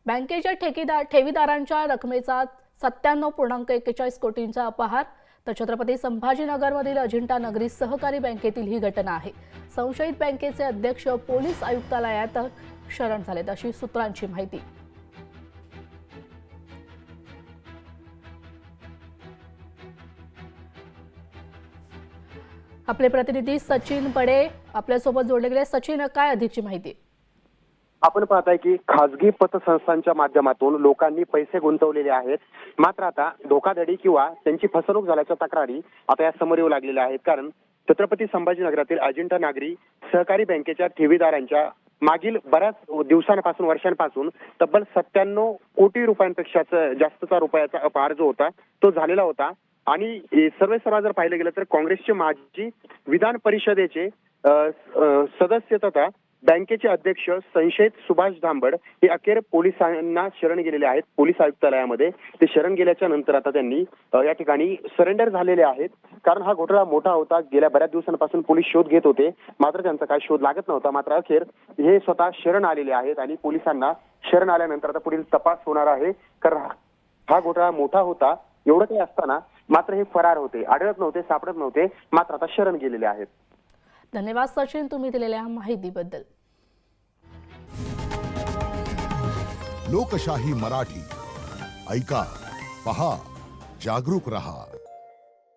बँकेच्या ठेवीदारांच्या रकमेचा 97.41 कोटींचा अपहार। तर छत्रपती संभाजीनगरमधील अजिंठा नगरी सहकारी बँकेतील ही घटना आहे। संशयित बँकेचे अध्यक्ष पोलीस आयुक्तालयात शरण झालेत अशी सूत्रांची माहिती। आपले प्रतिनिधी सचिन पडे आपल्यासोबत जोडले गेले। सचिन, काय अधिकची माहिती? आपण पाहताय की खासगी पतसंस्थांच्या माध्यमातून लोकांनी पैसे गुंतवलेले आहेत, मात्र आता धोकाधडी किंवा त्यांची फसवणूक झाल्याच्या तक्रारी आता या समोर येऊ लागलेल्या आहेत। कारण छत्रपती संभाजीनगरातील अजिंठा नागरी सहकारी बँकेच्या ठेवीदारांच्या मागील बऱ्याच दिवसांपासून वर्षांपासून तब्बल 97 कोटी रुपयांपेक्षा जास्तचा रुपयाचा अपहार जो होता तो झालेला होता। आणि सर्वेसर्वा जर पाहिलं गेलं तर काँग्रेसचे माजी विधान परिषदेचे सदस्य तथा बँकेचे अध्यक्ष संशयित सुभाष धांबड हे अखेर पोलिसांना शरण गेलेले आहेत। पोलीस आयुक्तालयामध्ये ते शरण गेल्याच्या नंतर आता त्यांनी या ठिकाणी सरेंडर झालेले आहेत। कारण हा घोटाळा मोठा होता, गेल्या बऱ्याच दिवसांपासून पोलीस शोध घेत होते, मात्र त्यांचा काय शोध लागत नव्हता। मात्र अखेर हे स्वतः शरण आलेले आहेत आणि पोलिसांना शरण आल्यानंतर आता पुढील तपास होणार आहे। कारण हा घोटाळा मोठा होता, एवढं काही असताना मात्र हे फरार होते, आढळत नव्हते, सापडत नव्हते, मात्र आता शरण गेलेले आहेत। धन्यवाद सचिन, तुम्ही दिलेल्या माहितीबद्दल। लोकशाही मराठी ऐका, पहा, जागरूक रहा।